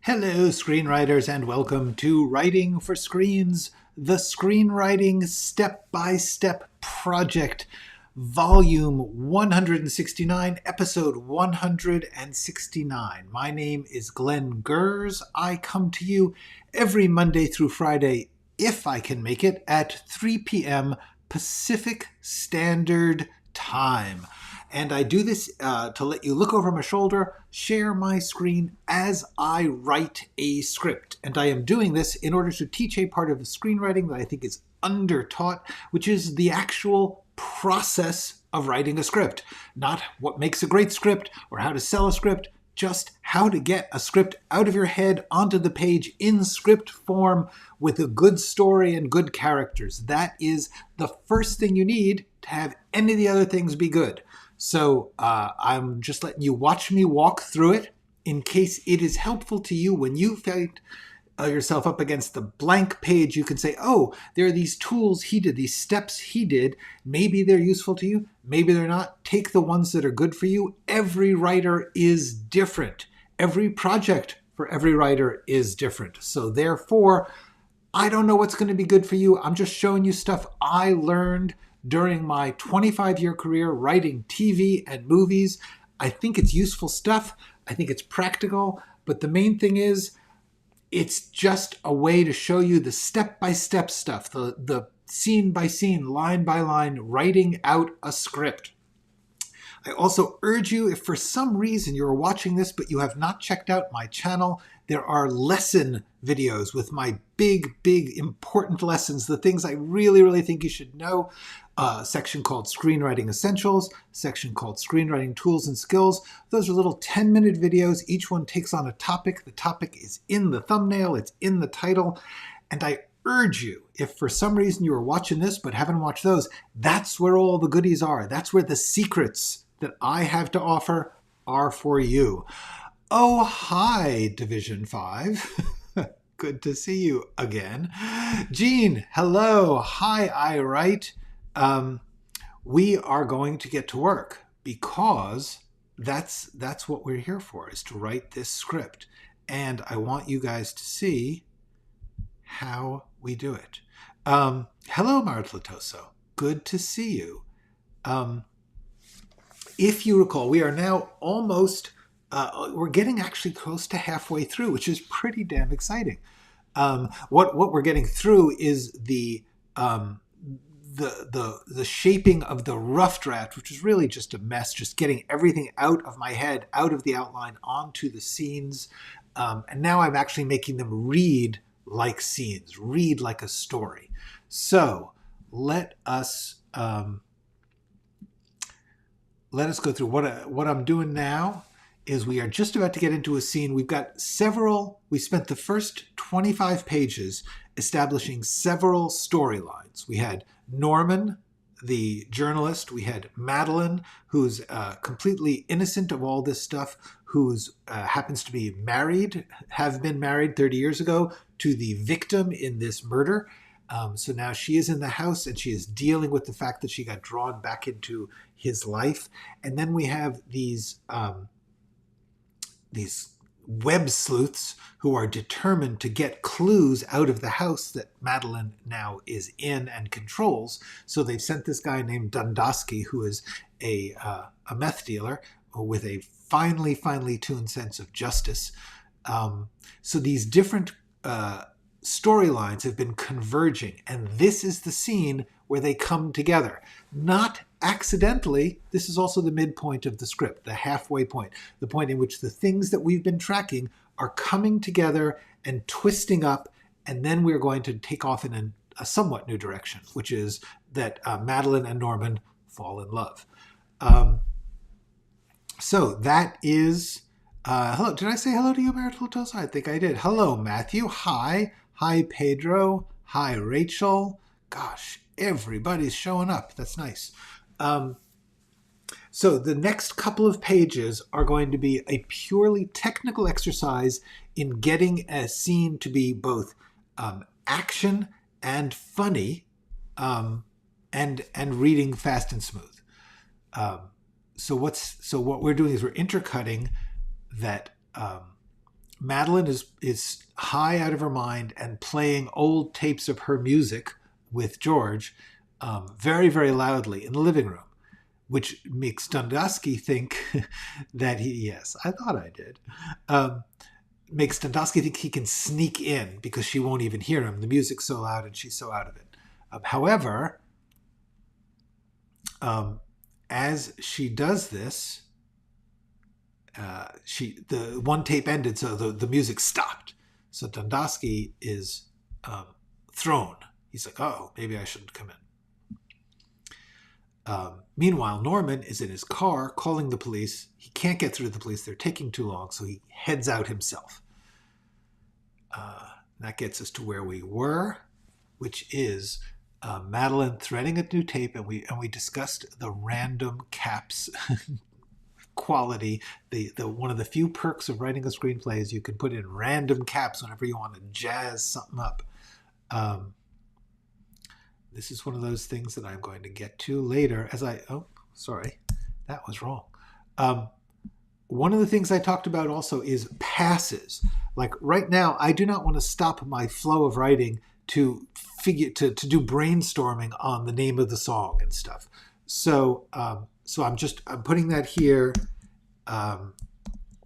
Hello, screenwriters, and welcome to Writing for Screens, the Screenwriting Step-by-Step Project, Volume 169, Episode 169. My name is Glenn Gers. I come to you every Monday through Friday, if I can make it, at 3 p.m. Pacific Standard Time. And I do this to let you look over my shoulder, share my screen as I write a script. And I am doing this in order to teach a part of the screenwriting that I think is undertaught, which is the actual process of writing a script. Not what makes a great script or how to sell a script, just how to get a script out of your head onto the page in script form with a good story and good characters. That is the first thing you need to have any of the other things be good. So I'm just letting you watch me walk through it in case it is helpful to you when you find yourself up against the blank page. You can say, oh, there are these tools he did, these steps he did. Maybe they're useful to you. Maybe they're not. Take the ones that are good for you. Every writer is different. Every project for every writer is different. So therefore, I don't know what's going to be good for you. I'm just showing you stuff I learned during my 25-year career writing TV and movies. I think it's useful stuff. I think it's practical. But the main thing is, it's just a way to show you the step-by-step stuff, the scene-by-scene, line-by-line, writing out a script. I also urge you, if for some reason you're watching this but you have not checked out my channel, there are lesson videos with my big, important lessons, the things I really think you should know. A section called Screenwriting Essentials, section called Screenwriting Tools and Skills. Those are little 10-minute videos. Each one takes on a topic. The topic is in the thumbnail. It's in the title. And I urge you, if for some reason you are watching this but haven't watched those, that's where all the goodies are. That's where the secrets that I have to offer are for you. Oh, hi, Division 5. Good to see you again. Jean, hello. Hi, I write. We are going to get to work because that's what we're here for, is to write this script. And I want you guys to see how we do it. Hello, Martletoso. Good to see you. If you recall, we are now almost, we're getting actually close to halfway through, which is pretty damn exciting. What we're getting through is the shaping of the rough draft, which is really just a mess, just getting everything out of my head, out of the outline, onto the scenes. And now I'm actually making them read like scenes, read like a story. So let us go through. What I'm doing now is we are just about to get into a scene. We spent the first 25 pages establishing several storylines. We had Norman, the journalist. We had Madeline, who's completely innocent of all this stuff, who's happens to be married, have been married 30 years ago to the victim in this murder. So now she is in the house and she is dealing with the fact that she got drawn back into his life. And then we have these web sleuths who are determined to get clues out of the house that Madeline now is in and controls. So they've sent this guy named Dundosky, who is a meth dealer with a finely tuned sense of justice. So these different storylines have been converging, and this is the scene where they come together. Not accidentally, this is also the midpoint of the script, the halfway point, the point in which the things that we've been tracking are coming together and twisting up, and then we're going to take off in a somewhat new direction, which is that Madeline and Norman fall in love. So that is... hello, did I say hello to you, Martletosa? I think I did. Hello, Matthew. Hi. Hi, Pedro. Hi, Rachel. Gosh, everybody's showing up. That's nice. So the next couple of pages are going to be a purely technical exercise in getting a scene to be both action and funny, and reading fast and smooth. So what we're doing is we're intercutting that Madeline is high out of her mind and playing old tapes of her music with George very, very loudly in the living room, which makes Dundosky think that yes, I thought I did. Makes Dundosky think he can sneak in because she won't even hear him. The music's so loud and she's so out of it. However, as she does this, the one tape ended, so the music stopped. So Dundosky is thrown. He's like, oh, maybe I shouldn't come in. Meanwhile, Norman is in his car calling the police. He can't get through to the police. They're taking too long, so he heads out himself. That gets us to where we were, which is Madeline threading a new tape, and we discussed the random caps quality. The one of the few perks of writing a screenplay is you can put in random caps whenever you want to jazz something up. This is one of those things that I'm going to get to later sorry, that was wrong. One of the things I talked about also is passes. Like right now, I do not want to stop my flow of writing to do brainstorming on the name of the song and stuff. So I'm putting that here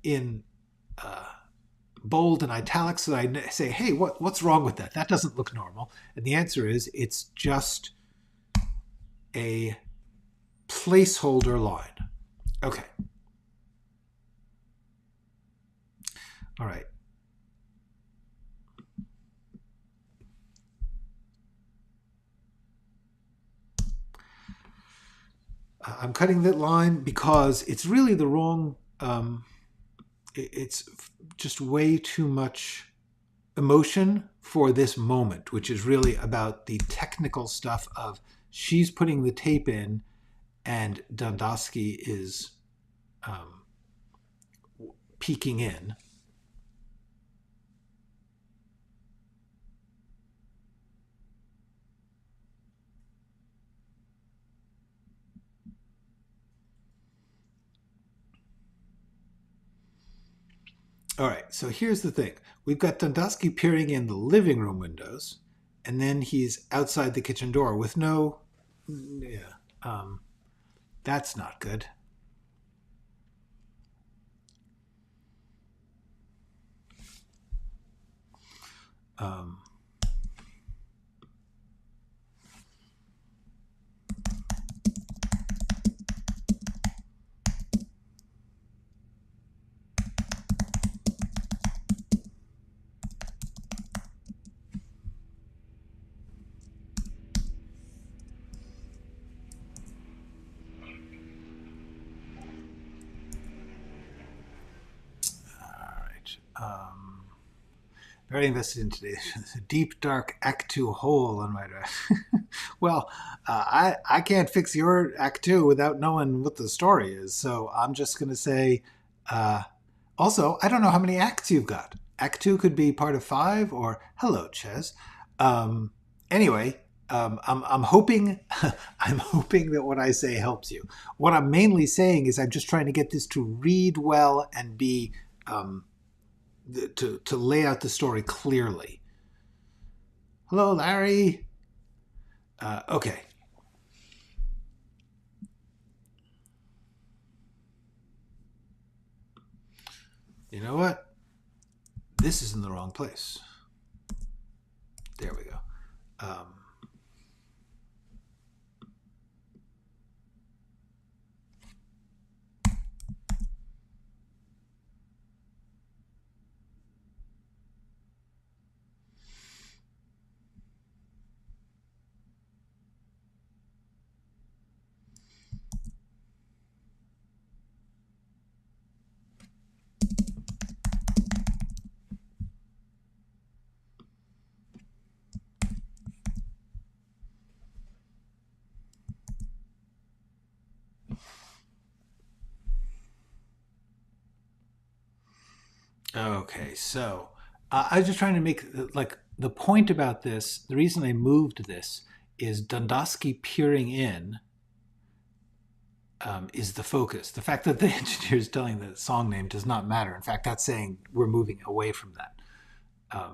in bold and italics, so I say, hey, what's wrong with that? That doesn't look normal. And the answer is it's just a placeholder line. Okay. All right. I'm cutting that line because it's really the wrong, it's just way too much emotion for this moment, which is really about the technical stuff of she's putting the tape in and Dundosky is peeking in. All right, so here's the thing. We've got Dundosky peering in the living room windows, and then he's outside the kitchen door with no... Yeah, that's not good. Very invested in today. Deep, dark Act 2 hole on my dress. Well, I can't fix your Act 2 without knowing what the story is. So I'm just going to say, also, I don't know how many acts you've got. Act 2 could be part of 5 or hello, Ches. Anyway, I'm hoping I'm hoping that what I say helps you. What I'm mainly saying is I'm just trying to get this to read well and be... to lay out the story clearly. Hello, Larry. Okay. You know what? This is in the wrong place. There we go. Okay, so I was just trying to make like the point about this. The reason I moved this is Dundosky peering in is the focus. The fact that the engineer is telling the song name does not matter. In fact, that's saying we're moving away from that.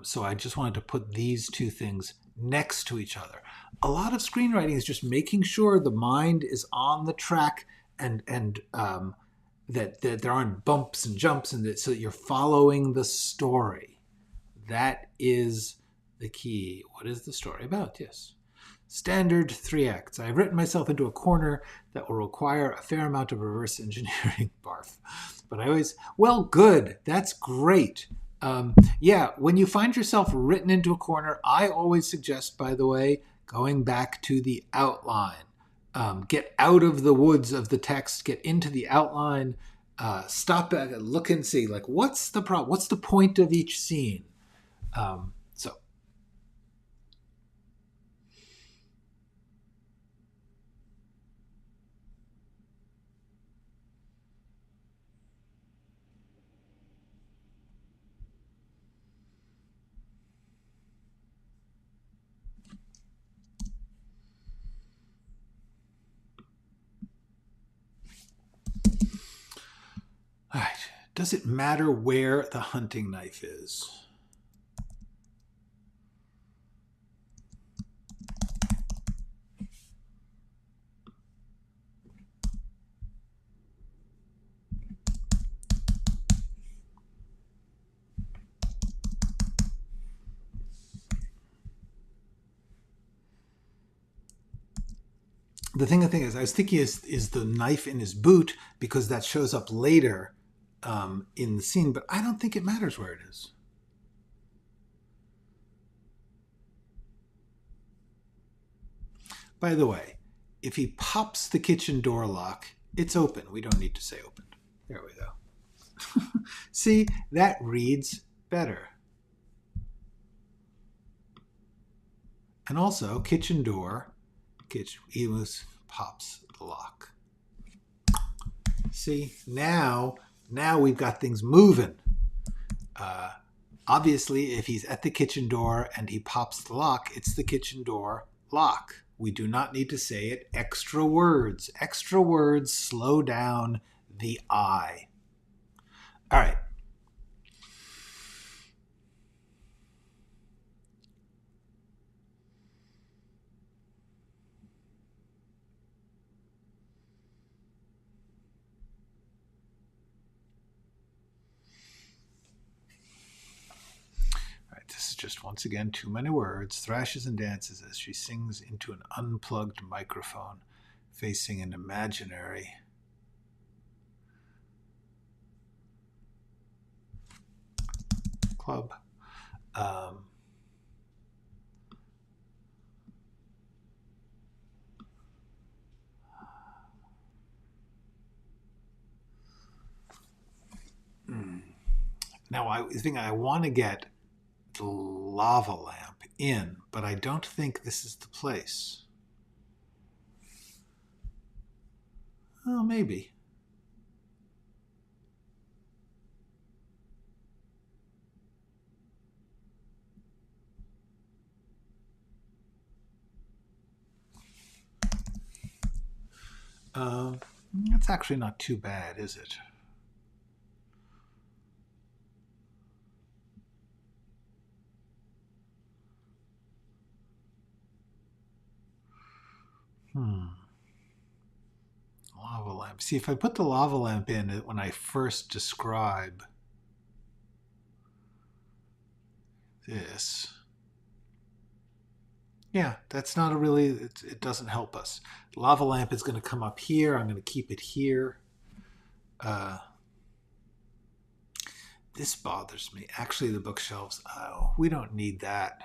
So I just wanted to put these two things next to each other. A lot of screenwriting is just making sure the mind is on the track and that there aren't bumps and jumps, and so that you're following the story. That is the key. What is the story about? Yes. Standard 3 acts. I've written myself into a corner that will require a fair amount of reverse engineering. Barf. But I always, well, good. That's great. Yeah, when you find yourself written into a corner, I always suggest, by the way, going back to the outline. Get out of the woods of the text, get into the outline, stop back and look and see, like, what's the problem? What's the point of each scene? So. All right. Does it matter where the hunting knife is? The thing is, I was thinking is the knife in his boot, because that shows up later in the scene, but I don't think it matters where it is. By the way, if he pops the kitchen door lock, it's open. We don't need to say open. There we go. See, that reads better. And also, kitchen door, he pops the lock. See, now we've got things moving. Obviously, if he's at the kitchen door and he pops the lock, it's the kitchen door lock. We do not need to say it. Extra words. Extra words slow down the I. All right. This is just, once again, too many words. Thrashes and dances as she sings into an unplugged microphone, facing an imaginary club. Now, I think I want to get the lava lamp in, but I don't think this is the place. Oh, maybe. That's actually not too bad, is it? Lava lamp. See, if I put the lava lamp in when I first describe this, yeah, that's not a really, it doesn't help us. The lava lamp is going to come up here. I'm going to keep it here. This bothers me. Actually, the bookshelves, oh, we don't need that.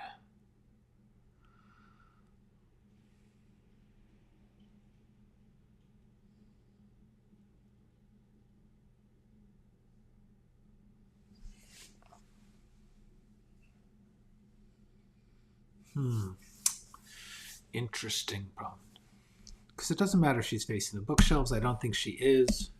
Interesting problem. Because it doesn't matter if she's facing the bookshelves. I don't think she is.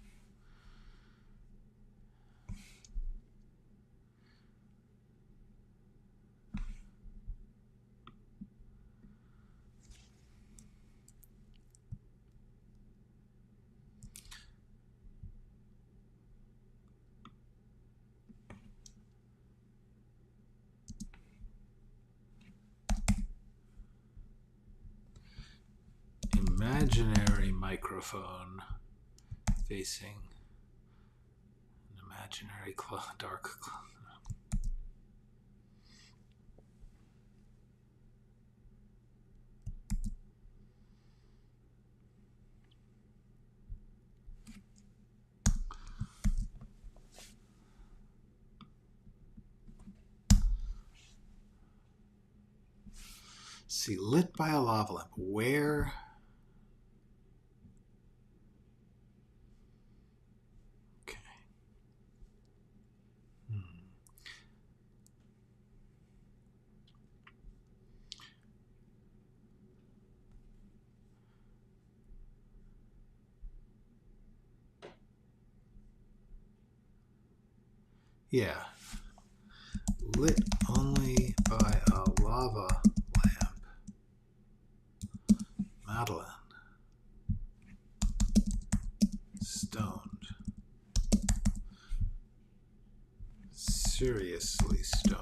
imaginary microphone facing an imaginary dark cloud. See, lit by a lava lamp. Where? Okay. Yeah. Lit only by a lava lamp. Madeline. Stoned. Seriously stoned.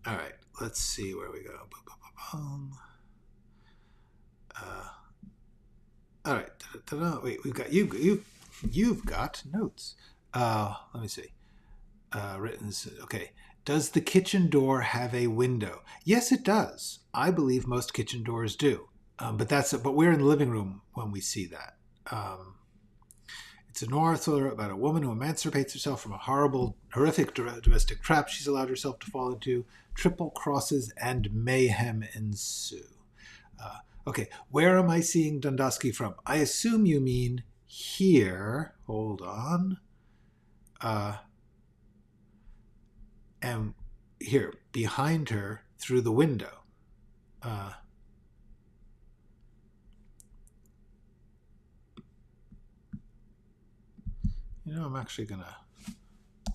All right, let's see where we go. All right. Wait, we've got you've got notes. Let me see. Written. Okay. Does the kitchen door have a window? Yes, it does. I believe most kitchen doors do. But we're in the living room when we see that. It's a noir thriller about a woman who emancipates herself from a horrific domestic trap she's allowed herself to fall into. Triple crosses and mayhem ensue. Okay, where am I seeing Dundosky from? I assume you mean here. Hold on. And here, behind her, through the window. I'm actually going to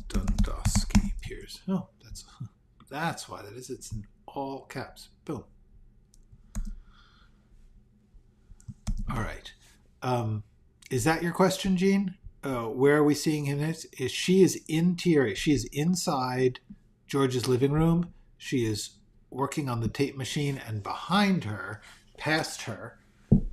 Dundosky Piers. Oh, that's why that is. It's in all caps. Boom. All right. Is that your question, Jean? Where are we seeing him? She is interior. She is inside George's living room. She is working on the tape machine, and behind her, past her,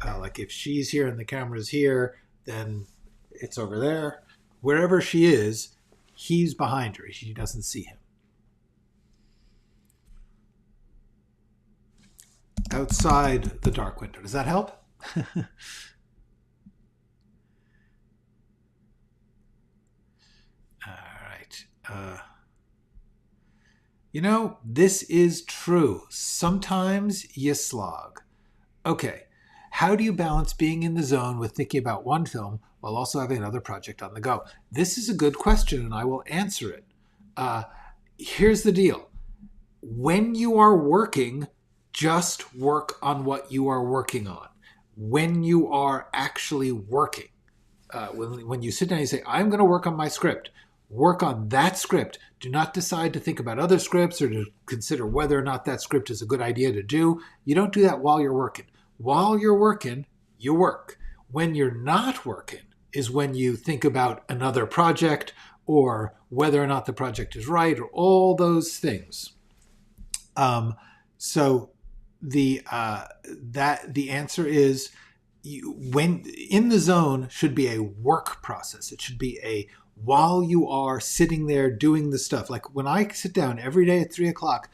like if she's here and the camera's here, then it's over there. Wherever she is, he's behind her. She doesn't see him. Outside the dark window. Does that help? This is true. Sometimes you slog. Okay, how do you balance being in the zone with thinking about one film while also having another project on the go? This is a good question, and I will answer it. Here's the deal. When you are working, just work on what you are working on. When you are actually working, when you sit down and you say, I'm going to work on my script, work on that script. Do not decide to think about other scripts or to consider whether or not that script is a good idea to do. You don't do that while you're working. While you're working, you work. When you're not working is when you think about another project or whether or not the project is right or all those things. So the answer is when in the zone should be a work process. It should be a while you are sitting there doing the stuff. Like when I sit down every day at 3:00,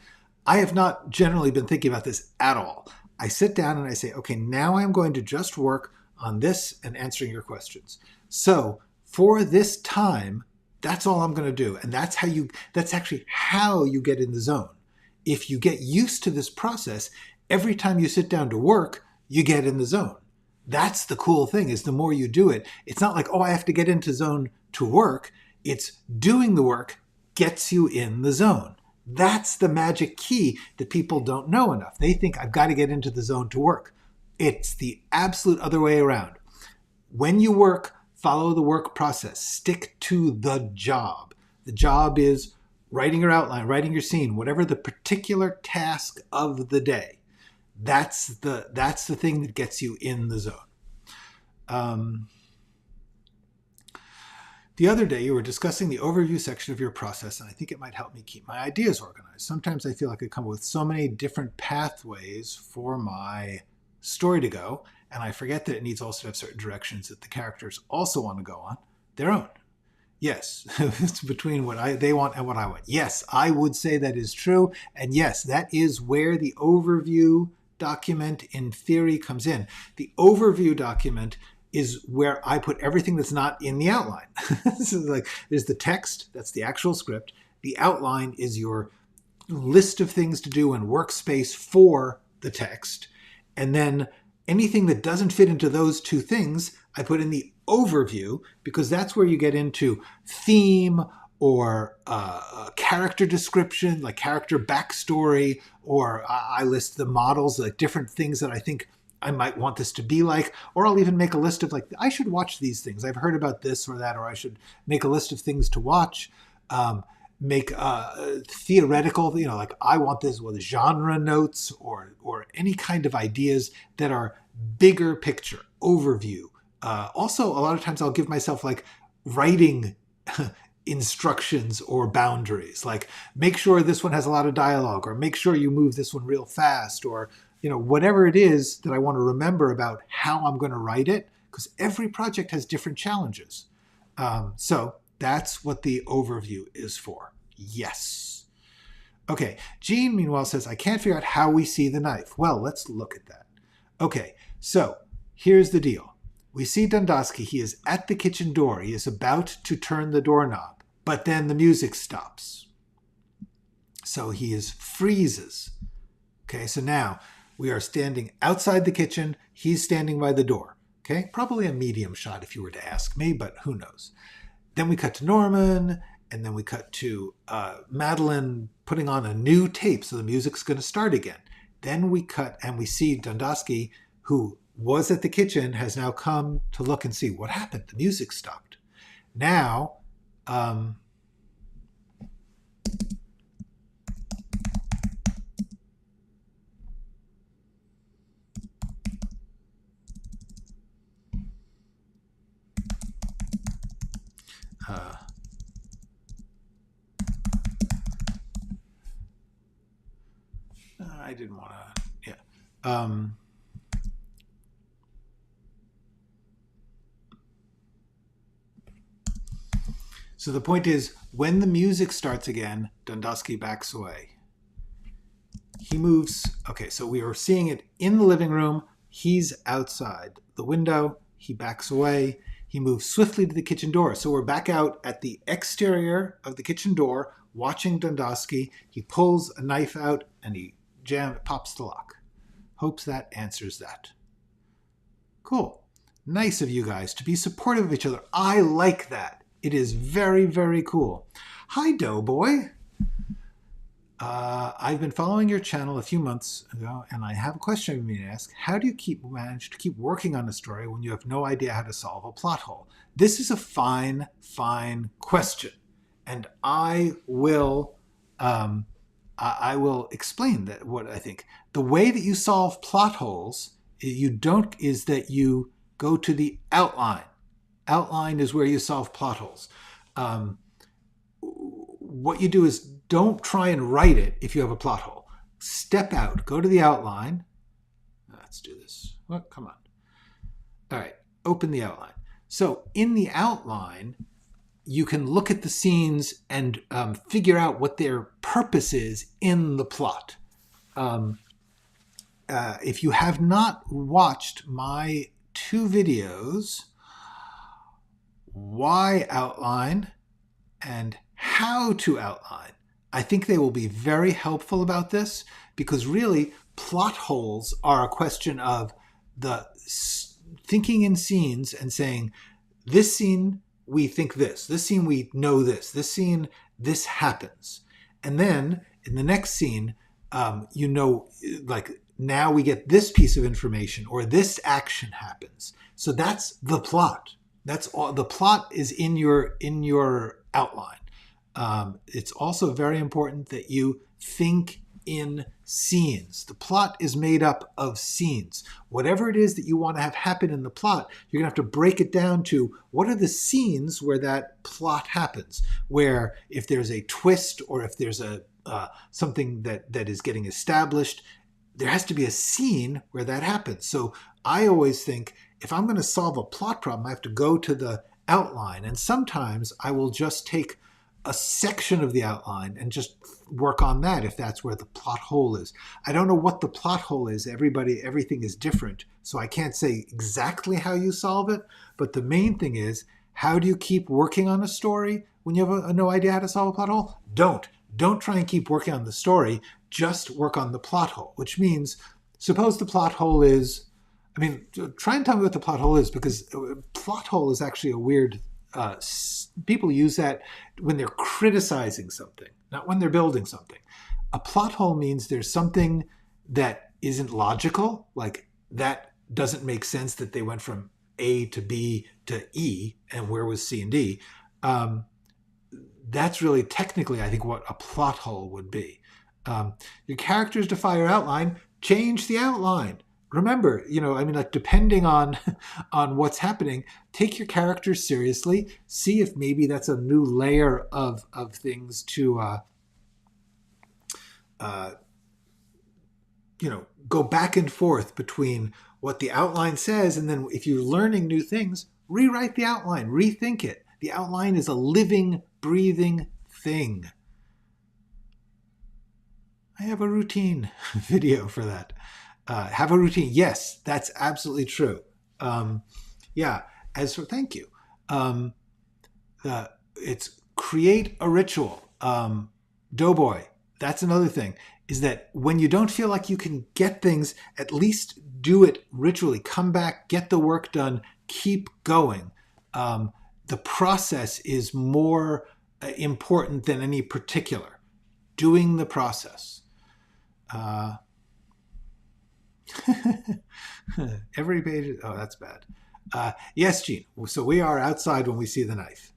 I have not generally been thinking about this at all. I sit down and I say, okay, now I'm going to just work on this and answering your questions. So for this time, that's all I'm going to do. And that's actually how you get in the zone. If you get used to this process, every time you sit down to work, you get in the zone. That's the cool thing, is the more you do it, it's not like, oh, I have to get into zone to work. It's doing the work gets you in the zone. That's the magic key that people don't know enough. They think I've got to get into the zone to work. It's the absolute other way around. When you work, follow the work process. Stick to the job. The job is writing your outline, writing your scene, whatever the particular task of the day. That's the thing that gets you in the zone. The other day, you were discussing the overview section of your process, and I think it might help me keep my ideas organized. Sometimes I feel like I come up with so many different pathways for my story to go, and I forget that it needs also to have certain directions that the characters also want to go on their own. Yes, it's between what they want and what I want. Yes, I would say that is true, and yes, that is where the overview document in theory comes in. The overview document is where I put everything that's not in the outline. This is like, there's the text, that's the actual script. The outline is your list of things to do and workspace for the text. And then anything that doesn't fit into those two things, I put in the overview, because that's where you get into theme or character description, like character backstory, or I list the models, like different things that I think I might want this to be like, or I'll even make a list of like, I should watch these things. I've heard about this or that, or I should make a list of things to watch. Make theoretical, like I want this with genre notes or any kind of ideas that are bigger picture, overview. Also, a lot of times I'll give myself like writing instructions or boundaries, like make sure this one has a lot of dialogue, or make sure you move this one real fast, or whatever it is that I want to remember about how I'm going to write it, because every project has different challenges. So that's what the overview is for. Yes. Okay, Jean, meanwhile, says, I can't figure out how we see the knife. Well, let's look at that. Okay, so here's the deal. We see Dundosky. He is at the kitchen door. He is about to turn the doorknob, but then the music stops. So he freezes. Okay, so now we are standing outside the kitchen. He's standing by the door. Okay, probably a medium shot if you were to ask me, but who knows. Then we cut to Norman, and then we cut to Madeline putting on a new tape, so the music's going to start again. Then we cut, and we see Dundosky, who was at the kitchen, has now come to look and see what happened. The music stopped. Now, I didn't want to, yeah. So the point is, when the music starts again, Dundosky backs away. He moves, okay, so we are seeing it in the living room. He's outside the window. He backs away. He moves swiftly to the kitchen door. So we're back out at the exterior of the kitchen door, watching Dundosky. He pulls a knife out and he pops the lock. Hopes that answers that. Cool. Nice of you guys to be supportive of each other. I like that. It is very, very cool. Hi, Doughboy. I've been following your channel a few months ago, and I have a question for me to ask. How do you manage to keep working on a story when you have no idea how to solve a plot hole? This is a fine, fine question, and I will explain that. What I think the way that you solve plot holes, is that you go to the outline. Outline is where you solve plot holes. What you do is don't try and write it if you have a plot hole. Step out, go to the outline. Let's do this. Oh, come on. All right, open the outline. So in the outline, you can look at the scenes and figure out what their purpose is in the plot. If you have not watched my 2 videos, why outline and how to outline, I think they will be very helpful about this, because really plot holes are a question of the thinking in scenes and saying, this scene we think this scene we know this scene this happens, and then in the next scene like now we get this piece of information or this action happens. So that's the plot. That's all. The plot is in your outline. It's also very important that you think in scenes. The plot is made up of scenes. Whatever it is that you want to have happen in the plot, you're going to have to break it down to what are the scenes where that plot happens, where if there's a twist or if there's a something that is getting established, there has to be a scene where that happens. So I always think if I'm going to solve a plot problem, I have to go to the outline. And sometimes I will just take a section of the outline and just work on that if that's where the plot hole is. I don't know what the plot hole is. Everything is different. So I can't say exactly how you solve it. But the main thing is, how do you keep working on a story when you have no idea how to solve a plot hole? Don't try and keep working on the story. Just work on the plot hole, which means suppose the plot hole is, try and tell me what the plot hole is, because plot hole is actually a weird, people use that when they're criticizing something, not when they're building something. A plot hole means there's something that isn't logical, like that doesn't make sense that they went from A to B to E, and where was C and D? That's really technically, I think, what a plot hole would be. Your characters defy your outline, change the outline. Remember, depending on what's happening, take your characters seriously. See if maybe that's a new layer of things to, go back and forth between what the outline says, and then if you're learning new things, rewrite the outline, rethink it. The outline is a living, breathing thing. I have a routine video for that. Have a routine. Yes, that's absolutely true. Thank you. It's create a ritual. Doughboy, that's another thing, is that when you don't feel like you can get things, at least do it ritually. Come back, get the work done, keep going. The process is more important than any particular. Doing the process. Every page. Oh, that's bad. Yes, Gene. So we are outside when we see the knife.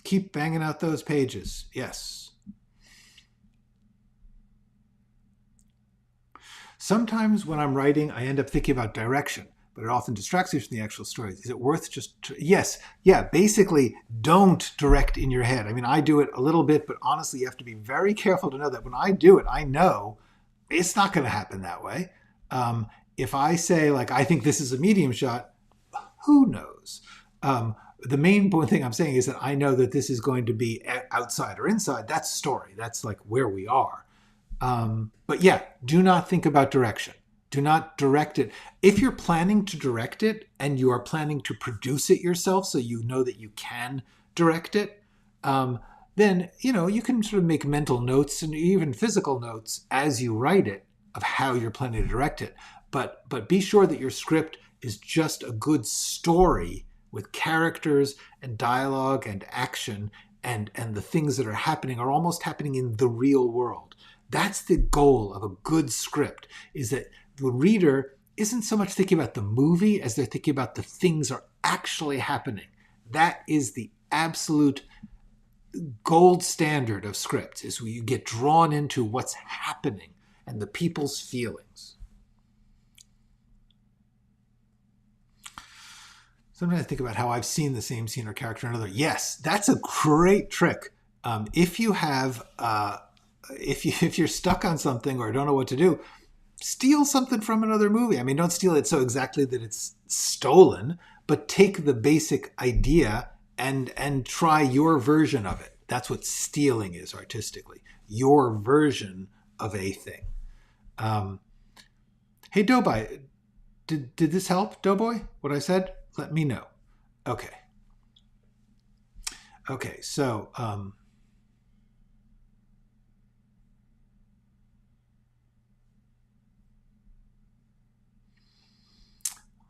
Keep banging out those pages. Yes. Sometimes when I'm writing, I end up thinking about direction, but it often distracts you from the actual story. Is it worth just... Yes. Yeah. Basically, don't direct in your head. I do it a little bit, but honestly, you have to be very careful to know that when I do it, I know it's not going to happen that way. If I say, I think this is a medium shot, who knows? The main thing I'm saying is that I know that this is going to be outside or inside. That's story. That's where we are. But yeah, do not think about direction. Do not direct it. If you're planning to direct it and you are planning to produce it yourself, so you know that you can direct it, then, you can sort of make mental notes and even physical notes as you write it of how you're planning to direct it. But be sure that your script is just a good story with characters and dialogue and action, and the things that are happening are almost happening in the real world. That's the goal of a good script, is that the reader isn't so much thinking about the movie as they're thinking about the things are actually happening. That is the absolute gold standard of scripts, is where you get drawn into what's happening and the people's feelings. Sometimes I think about how I've seen the same scene or character in another. Yes, that's a great trick. If you have, if you're stuck on something or don't know what to do, steal something from another movie. Don't steal it so exactly that it's stolen, but take the basic idea and try your version of it. That's what stealing is artistically. Your version of a thing. Hey, Doughboy, did this help, Doughboy? What I said? Let me know. Okay. Okay, so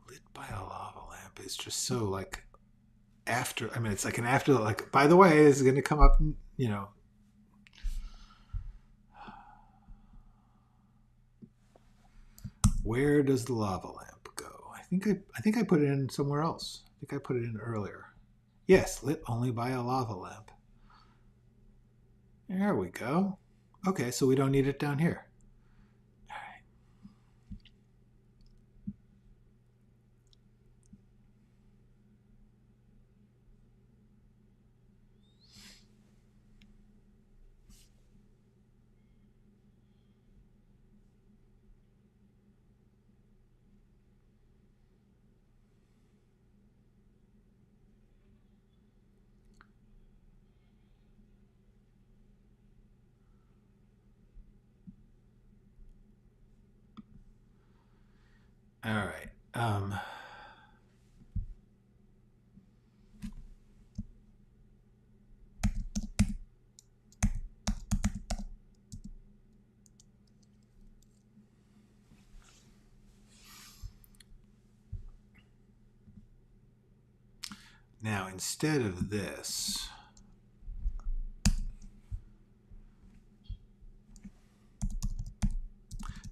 lit by a lava lamp is just so after, it's an after, by the way, this is going to come up, where does the lava lamp go? I think I put it in somewhere else. I think I put it in earlier. Yes, lit only by a lava lamp. There we go. Okay, so we don't need it down here. All right. Now, instead of this,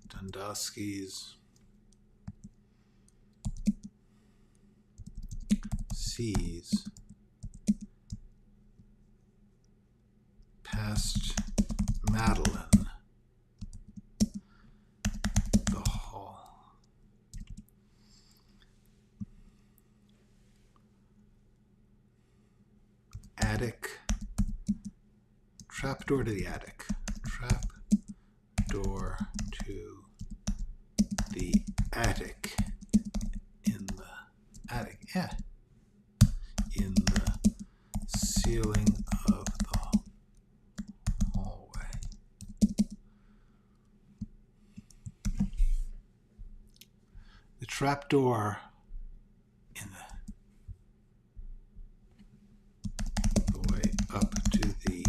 Dundowski's sees past Madeline the hall. Attic. Trapdoor to the attic. Trapdoor to the attic. In the attic. Yeah. In the ceiling of the hallway. The trapdoor in the way up to the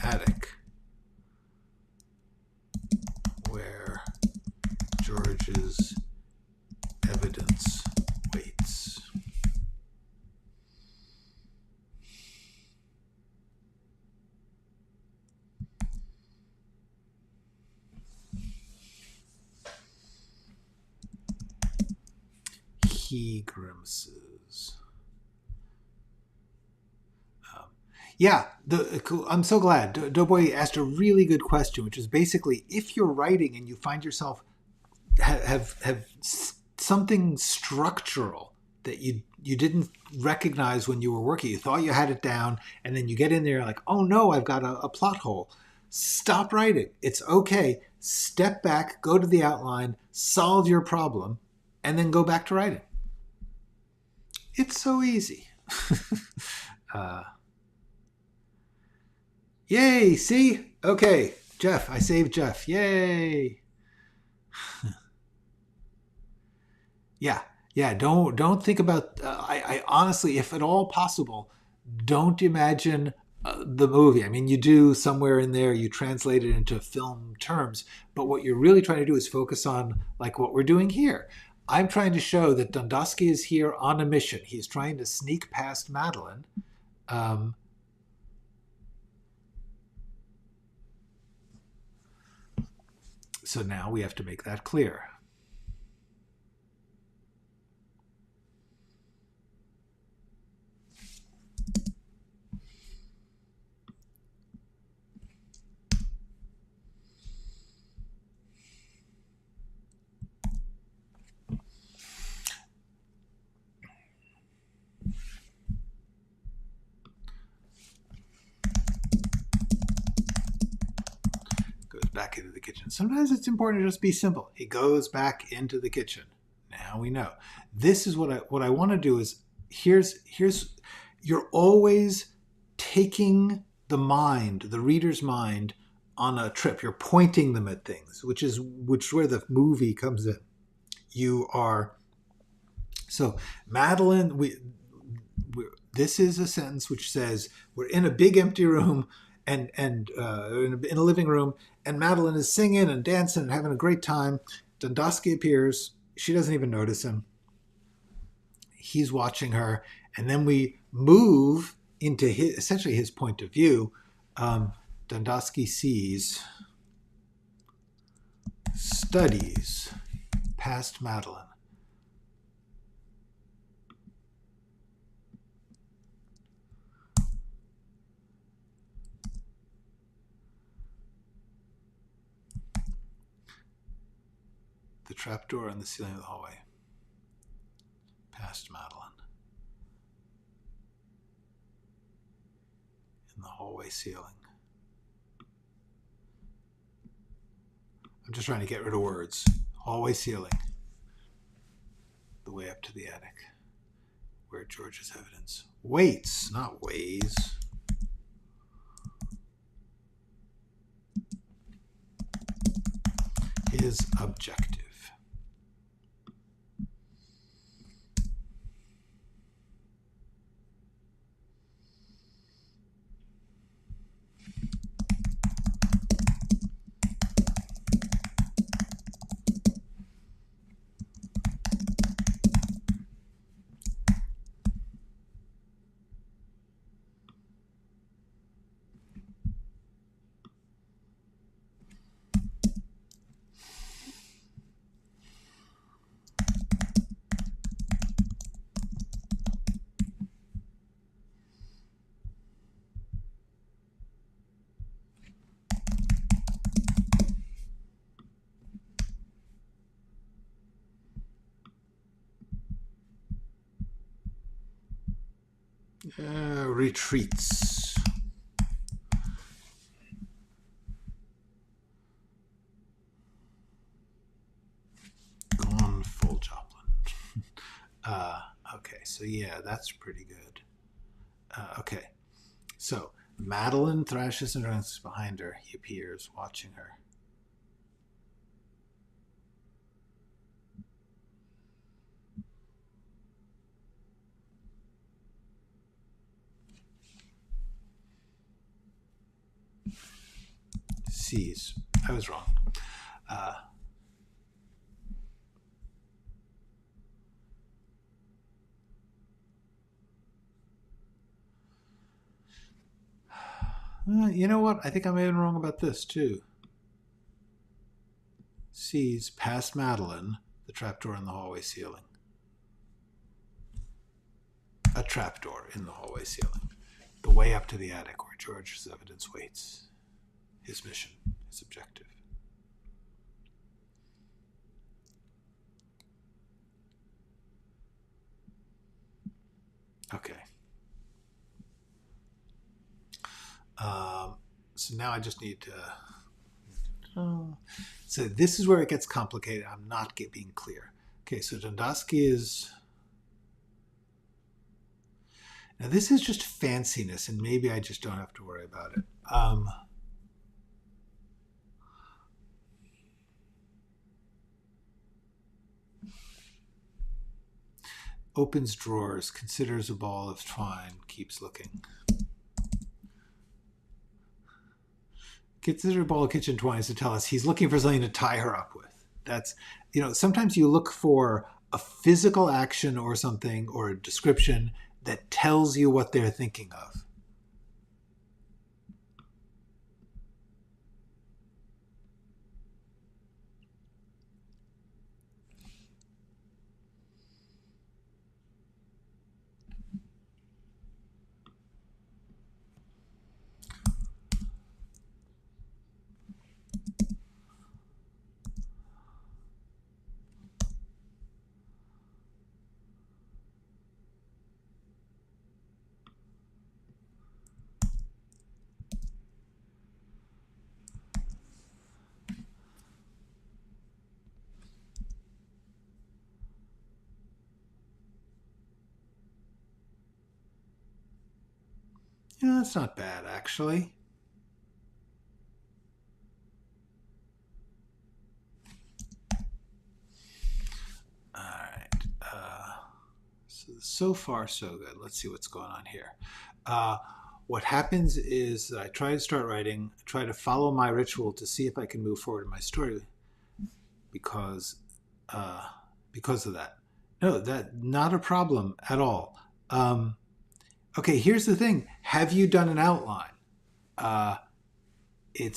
attic where George's evidence waits. He grimaces. Yeah, I'm so glad. Doughboy asked a really good question, which is basically if you're writing and you find yourself have something structural that you didn't recognize when you were working, you thought you had it down, and then you get in there like, oh no, I've got a plot hole. Stop writing. It's okay. Step back, go to the outline, solve your problem, and then go back to writing. It's so easy. Yay, see? Okay, Jeff, I saved Jeff. Yay. Yeah, don't think about I honestly, if at all possible, don't imagine the movie. I mean, you do somewhere in there, you translate it into film terms, but what you're really trying to do is focus on like what we're doing here. I'm trying to show that Dundowski is here on a mission. He's trying to sneak past Madeline. So now we have to make that clear. Back into the kitchen. Sometimes it's important to just be simple. He goes back into the kitchen. Now we know. This is what I want to do is here's you're always taking the reader's mind on a trip. You're pointing them at things, which is where the movie comes in. You are so Madeline. This is a sentence which says we're in a big empty room and in a living room, and Madeline is singing and dancing and having a great time. Dundowski appears. She doesn't even notice him. He's watching her, and then we move into essentially his point of view. Dundowski sees, studies past Madeline. trapdoor on the ceiling of the hallway. Past Madeline. In the hallway ceiling. I'm just trying to get rid of words. Hallway ceiling. The way up to the attic. Where George's evidence waits, not weighs. Is objective. Retreats. Gone full Joplin. Okay, so yeah, that's pretty good. Okay, so Madeline thrashes and runs behind her. He appears, watching her. Sees. I was wrong. You know what? I think I may have been wrong about this too. Sees past Madeline, the trapdoor in the hallway ceiling. A trapdoor in the hallway ceiling. The way up to the attic where George's evidence waits. His mission, his objective. Okay. So now I just need to... So this is where it gets complicated. I'm not being clear. Okay, so Dundosky is... Now this is just fanciness, and maybe I just don't have to worry about it. Opens drawers, considers a ball of twine, keeps looking. Consider a ball of kitchen twine to tell us he's looking for something to tie her up with. That's, you know, sometimes you look for a physical action or something or a description that tells you what they're thinking of. Yeah, that's not bad, actually. All right. So far, so good. Let's see what's going on here. What happens is that I try to start writing, try to follow my ritual to see if I can move forward in my story because of that. No, that not a problem at all. Okay, here's the thing. Have you done an outline? It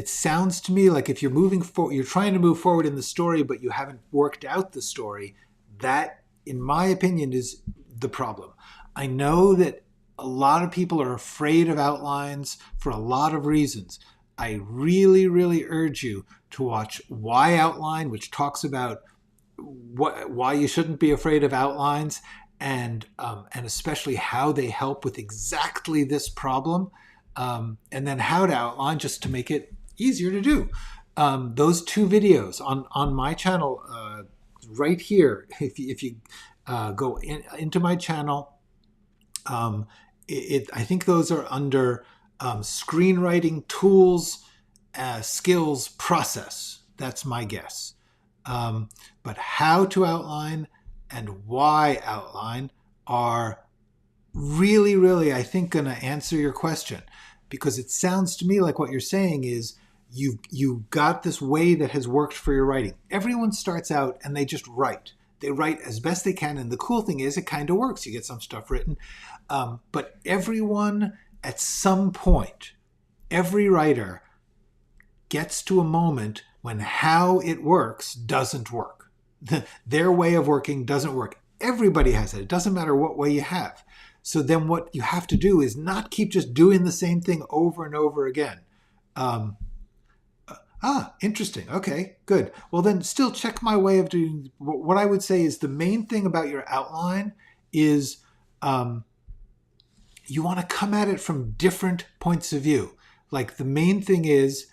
sounds to me like if you're moving forward, you're trying to move forward in the story, but you haven't worked out the story. That, in my opinion, is the problem. I know that a lot of people are afraid of outlines for a lot of reasons. I really, really urge you to watch Why Outline, which talks about why you shouldn't be afraid of outlines, and especially how they help with exactly this problem, and then How to Outline, just to make it easier to do. Those two videos on my channel, right here, if you go into my channel, I think those are under screenwriting tools, skills, process. That's my guess. But How to Outline and Why Outline are really, really, I think, going to answer your question, because it sounds to me like what you're saying is you got this way that has worked for your writing. Everyone starts out and they just write. They write as best they can, and the cool thing is it kind of works. You get some stuff written. But everyone at some point, every writer gets to a moment when how it works doesn't work. Their way of working doesn't work. Everybody has it. It doesn't matter what way you have. So then what you have to do is not keep just doing the same thing over and over again. Interesting. Okay, good. Well, then still check my way of doing. What I would say is the main thing about your outline is you want to come at it from different points of view. Like the main thing is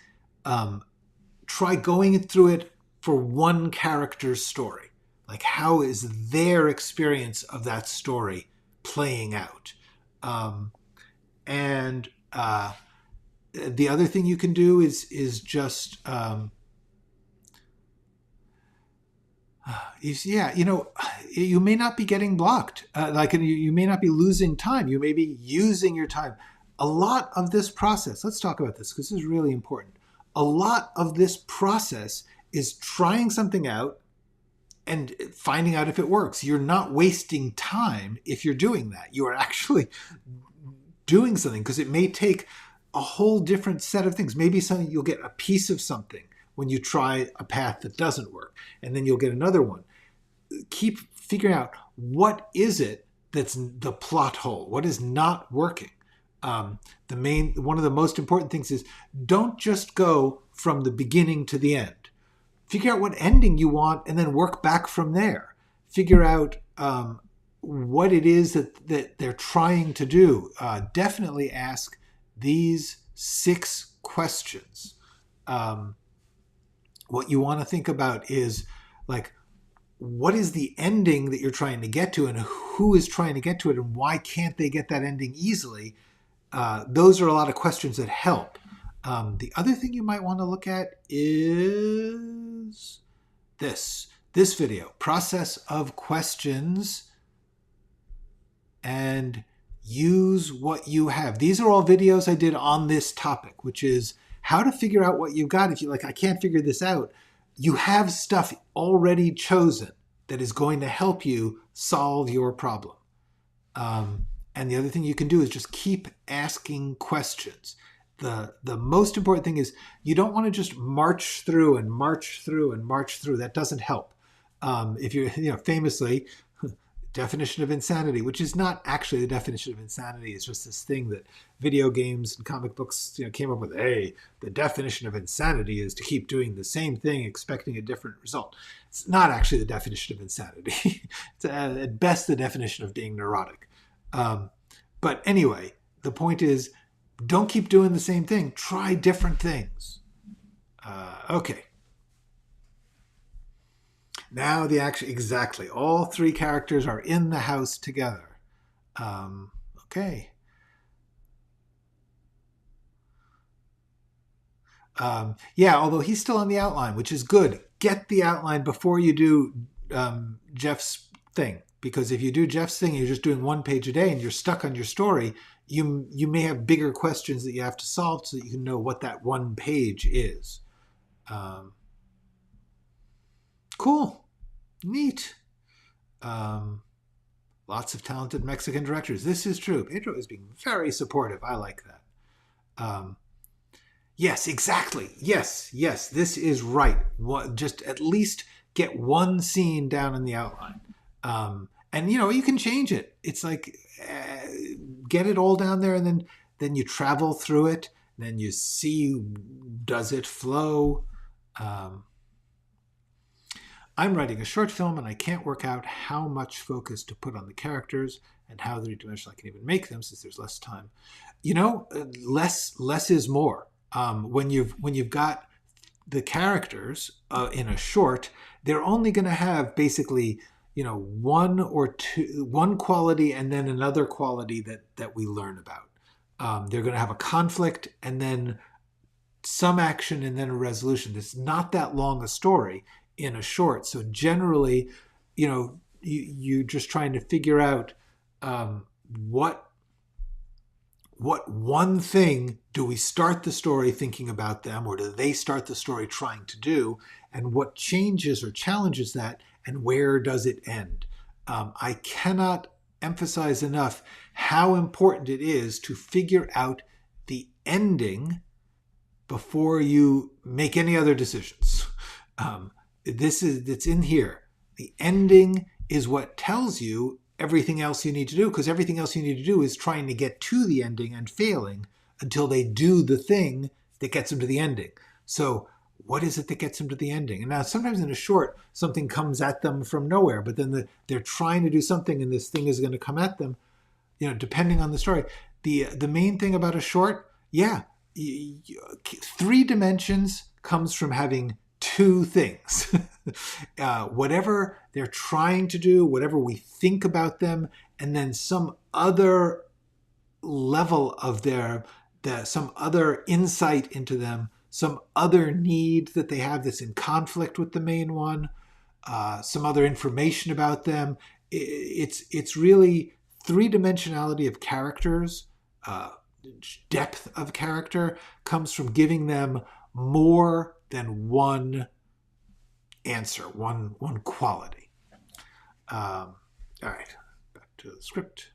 try going through it for one character's story. Like how is their experience of that story playing out? The other thing you can do is just you may not be getting blocked. You may not be losing time. You may be using your time. A lot of this process, let's talk about this because this is really important. A lot of this process is trying something out and finding out if it works. You're not wasting time if you're doing that. You are actually doing something, because it may take a whole different set of things. Maybe you'll get a piece of something when you try a path that doesn't work, and then you'll get another one. Keep figuring out what is it that's the plot hole, what is not working. One of the most important things is don't just go from the beginning to the end. Figure out what ending you want and then work back from there. Figure out what it is that they're trying to do. Definitely ask these 6 questions. What you want to think about is like, what is the ending that you're trying to get to, and who is trying to get to it, and why can't they get that ending easily? Those are a lot of questions that help. The other thing you might want to look at is this video, process of questions, and use what you have. These are all videos I did on this topic, which is how to figure out what you've got. If you're like, I can't figure this out, you have stuff already chosen that is going to help you solve your problem. And the other thing you can do is just keep asking questions. The most important thing is you don't want to just march through and march through and march through. That doesn't help. If you're, famously, definition of insanity, which is not actually the definition of insanity. It's just this thing that video games and comic books, came up with. Hey, the definition of insanity is to keep doing the same thing, expecting a different result. It's not actually the definition of insanity. It's at best the definition of being neurotic. But anyway, the point is, don't keep doing the same thing. Try different things. Okay. Now the action, exactly. All 3 characters are in the house together. Okay. Although he's still on the outline, which is good. Get the outline before you do Jeff's thing. Because if you do Jeff's thing, you're just doing 1 page a day and you're stuck on your story, you may have bigger questions that you have to solve so that you can know what that 1 page is. Cool. Neat. Lots of talented Mexican directors. This is true. Pedro is being very supportive. I like that. Yes, exactly. Yes, this is right. Just at least get 1 scene down in the outline. And you can change it. It's like get it all down there, and then you travel through it. then you see, does it flow? I'm writing a short film and I can't work out how much focus to put on the characters and how three-dimensional I can even make them since there's less time. Less is more. When you've got the characters in a short, they're only going to have basically one quality and then another quality that we learn about. They're going to have a conflict and then some action and then a resolution. It's not that long a story in a short. So generally, you're just trying to figure out what one thing do we start the story thinking about them, or do they start the story trying to do, and what changes or challenges that, and where does it end? I cannot emphasize enough how important it is to figure out the ending before you make any other decisions. It's in here. The ending is what tells you everything else you need to do, because everything else you need to do is trying to get to the ending and failing until they do the thing that gets them to the ending. So what is it that gets them to the ending? And now sometimes in a short, something comes at them from nowhere, but then they're trying to do something and this thing is going to come at them, depending on the story. The main thing about a short, 3 dimensions comes from having 2 things. Whatever they're trying to do, whatever we think about them, and then some other level of some other insight into them, some other need that they have that's in conflict with the main one, some other information about them. It's really 3-dimensionality of characters. Depth of character comes from giving them more than one answer, one quality. All right, back to the script.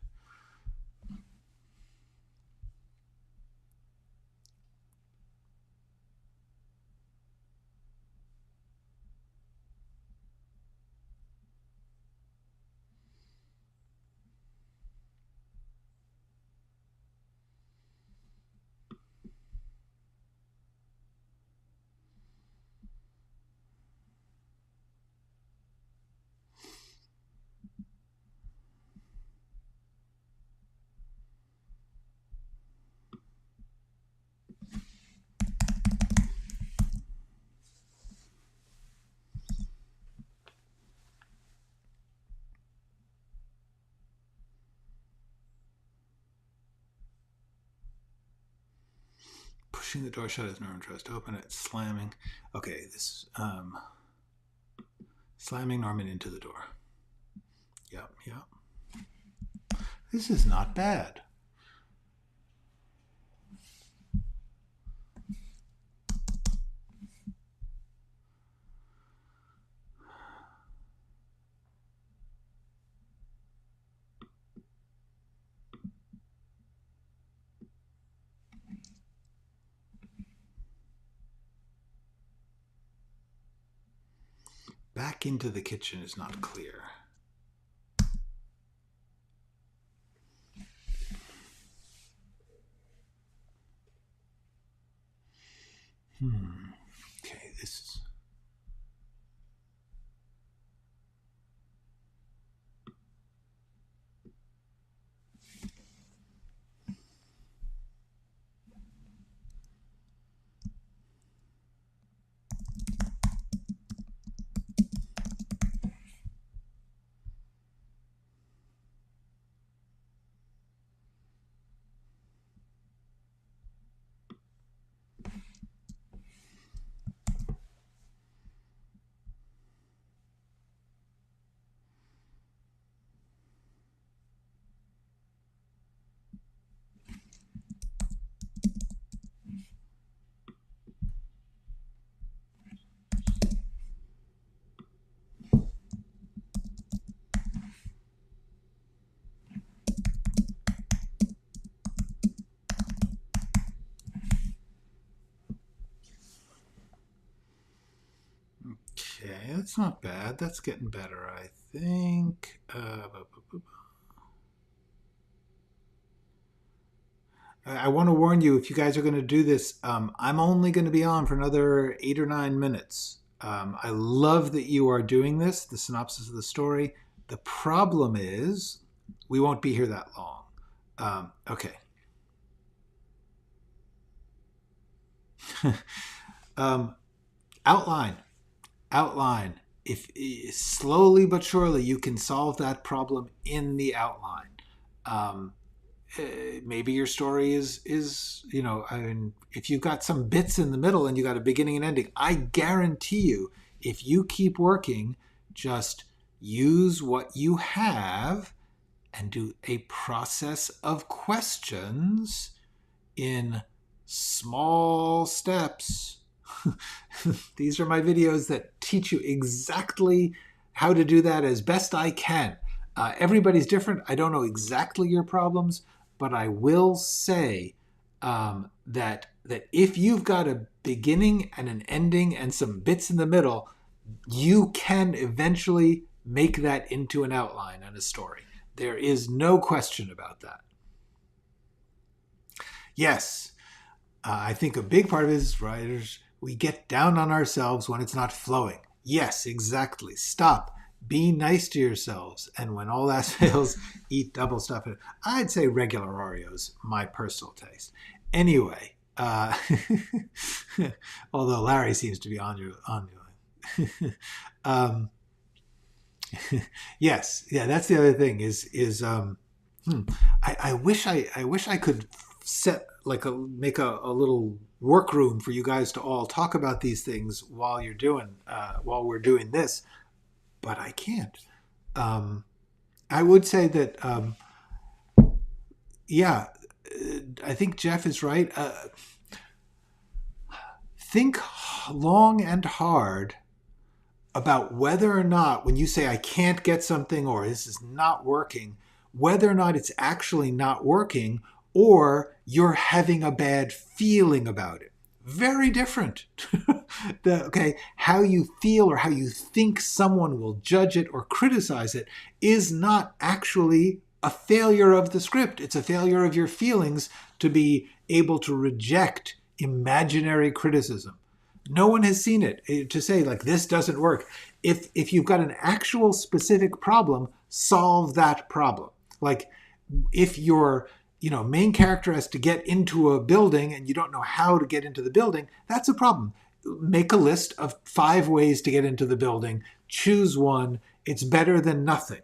Pushing the door shut as no one tries to open it. Slamming. Okay, this slamming Norman into the door. Yep. This is not bad. Back into the kitchen is not clear. Okay, this is... Okay, that's not bad. That's getting better, I think. I want to warn you, if you guys are going to do this, I'm only going to be on for another 8 or 9 minutes. I love that you are doing this, the synopsis of the story. The problem is we won't be here that long. Okay. Outline. Outline. If slowly but surely you can solve that problem in the outline. Maybe your story is I mean, if you've got some bits in the middle and you got a beginning and ending, I guarantee you, if you keep working, just use what you have and do a process of questions in small steps. These are my videos that teach you exactly how to do that as best I can. Everybody's different. I don't know exactly your problems, but I will say that if you've got a beginning and an ending and some bits in the middle, you can eventually make that into an outline and a story. There is no question about that. Yes, I think a big part of it is writers, we get down on ourselves when it's not flowing. Yes, exactly. Stop. Be nice to yourselves. And when all that fails, eat double stuff. I'd say regular Oreos, my personal taste. Anyway, although Larry seems to be on you. Yes, yeah, that's the other thing is I wish I could set make a little workroom for you guys to all talk about these things while we're doing this, but I can't. I would say that I think Jeff is right. Think long and hard about whether or not, when you say I can't get something or this is not working, whether or not it's actually not working or you're having a bad feeling about it. Very different. How you feel or how you think someone will judge it or criticize it is not actually a failure of the script. It's a failure of your feelings to be able to reject imaginary criticism. No one has seen it to say this doesn't work. If you've got an actual specific problem, solve that problem. Like if your main character has to get into a building and you don't know how to get into the building, that's a problem. Make a list of 5 ways to get into the building. Choose one. It's better than nothing.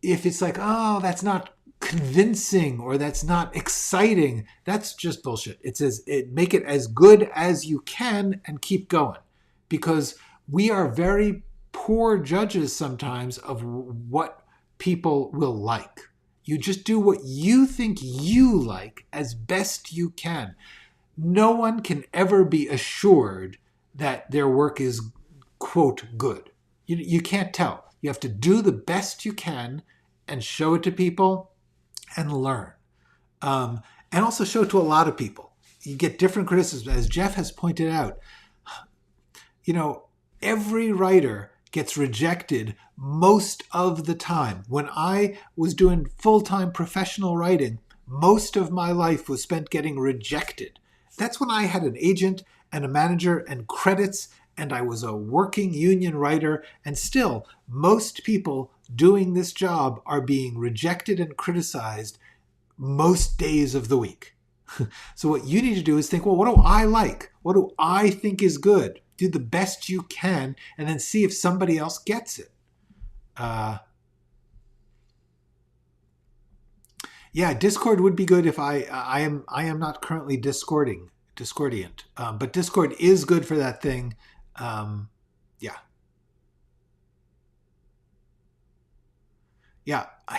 If it's oh, that's not convincing or that's not exciting, that's just bullshit. Make it as good as you can and keep going, because we are very poor judges sometimes of what people will like. You just do what you think you like as best you can. No one can ever be assured that their work is, quote, good. You can't tell. You have to do the best you can and show it to people and learn. And also show it to a lot of people. You get different criticisms. As Jeff has pointed out, every writer gets rejected most of the time. When I was doing full-time professional writing, most of my life was spent getting rejected. That's when I had an agent and a manager and credits, and I was a working union writer, and still, most people doing this job are being rejected and criticized most days of the week. So what you need to do is think, well, what do I like? What do I think is good? Do the best you can, and then see if somebody else gets it. Discord would be good if I am not currently Discordiant, but Discord is good for that thing.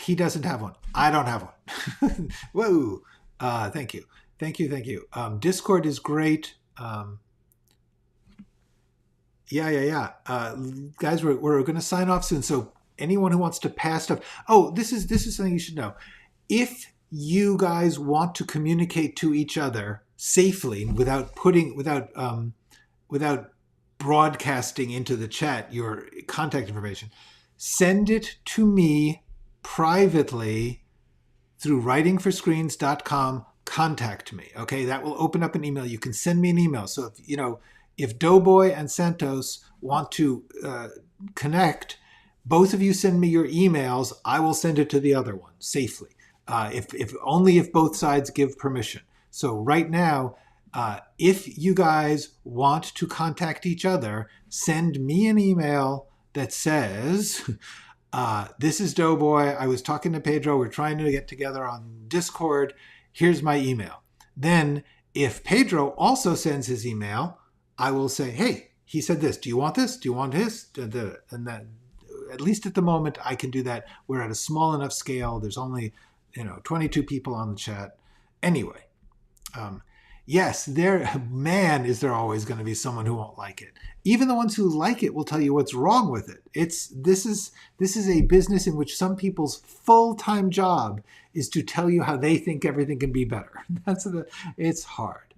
He doesn't have one. I don't have one. Whoa. Thank you. Discord is great. Guys, we're going to sign off soon. So anyone who wants to pass stuff. Oh, this is something you should know. If you guys want to communicate to each other safely without broadcasting into the chat your contact information, send it to me privately through writingforscreens.com contact me. Okay, that will open up an email. You can send me an email. So if Doughboy and Santos want to connect, both of you send me your emails. I will send it to the other one safely. If only if both sides give permission. So right now, if you guys want to contact each other, send me an email that says, this is Doughboy. I was talking to Pedro. We're trying to get together on Discord. Here's my email. Then if Pedro also sends his email, I will say, hey, he said this. Do you want this? Do you want his? And that, at least at the moment, I can do that. We're at a small enough scale. There's only 22 people on the chat. Anyway, yes, is there always going to be someone who won't like it. Even the ones who like it will tell you what's wrong with it. This is a business in which some people's full-time job is to tell you how they think everything can be better. It's hard.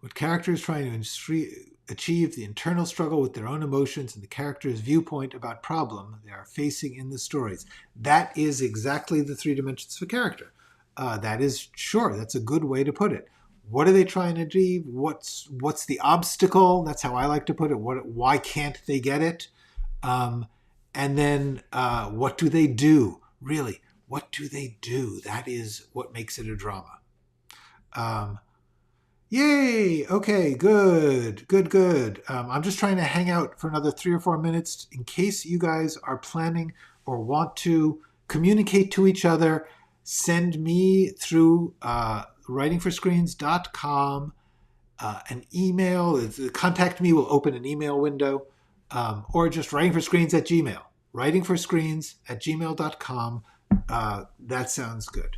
What character is trying to achieve the internal struggle with their own emotions and the character's viewpoint about problem they are facing in the stories. That is exactly the 3 dimensions of a character. That's a good way to put it. What are they trying to achieve? What's the obstacle? That's how I like to put it. Why can't they get it? And then what do they do? Really, what do they do? That is what makes it a drama. Yay! Okay, good. I'm just trying to hang out for another 3 or 4 minutes in case you guys are planning or want to communicate to each other. Send me through writingforscreens.com an email. Contact me will open an email window, or just writingforscreens@gmail. writingforscreens@gmail.com. That sounds good.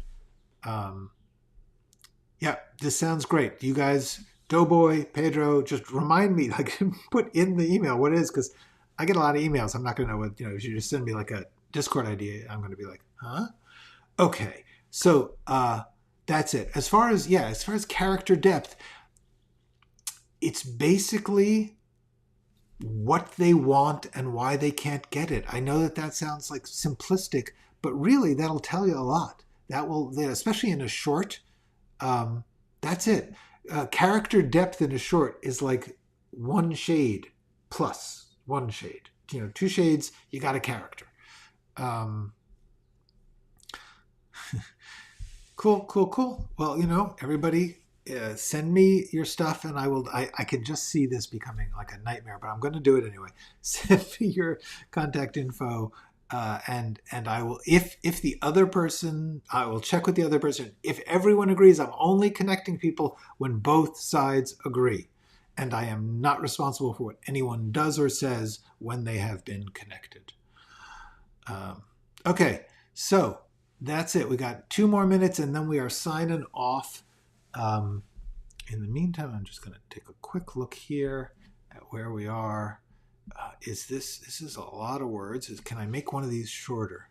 Yeah, this sounds great. You guys, Doughboy, Pedro, just remind me, put in the email what it is, because I get a lot of emails. I'm not going to know what, if you just send me like a Discord idea, I'm going to be like, huh? Okay, so that's it. As far as character depth, it's basically what they want and why they can't get it. I know that sounds like simplistic, but really that'll tell you a lot. Especially in a short, that's it. Character depth in a short is like 1 shade plus 1 shade. 2 shades, you got a character. Cool. Well, everybody send me your stuff and I can just see this becoming like a nightmare, but I'm going to do it anyway. Send me your contact info. And I will, if the other person, I will check with the other person. If everyone agrees, I'm only connecting people when both sides agree. And I am not responsible for what anyone does or says when they have been connected. Okay, so that's it. We got 2 more minutes and then we are signing off. In the meantime, I'm just going to take a quick look here at where we are. This is a lot of words. Can I make one of these shorter?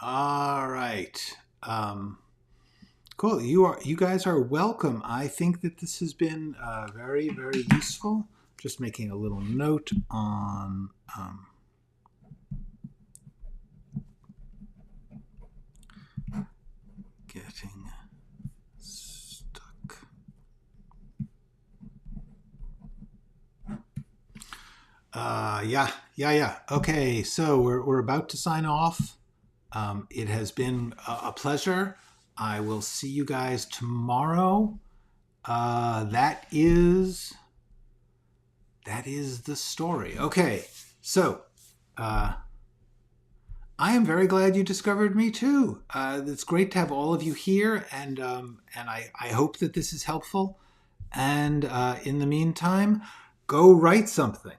All right. Cool. You guys are welcome. I think that this has been very, very useful. Just making a little note on getting stuck. Yeah. Okay, so we're about to sign off. It has been a pleasure. I will see you guys tomorrow. That is the story. Okay, so I am very glad you discovered me too. It's great to have all of you here, and I hope that this is helpful. And in the meantime, go write something.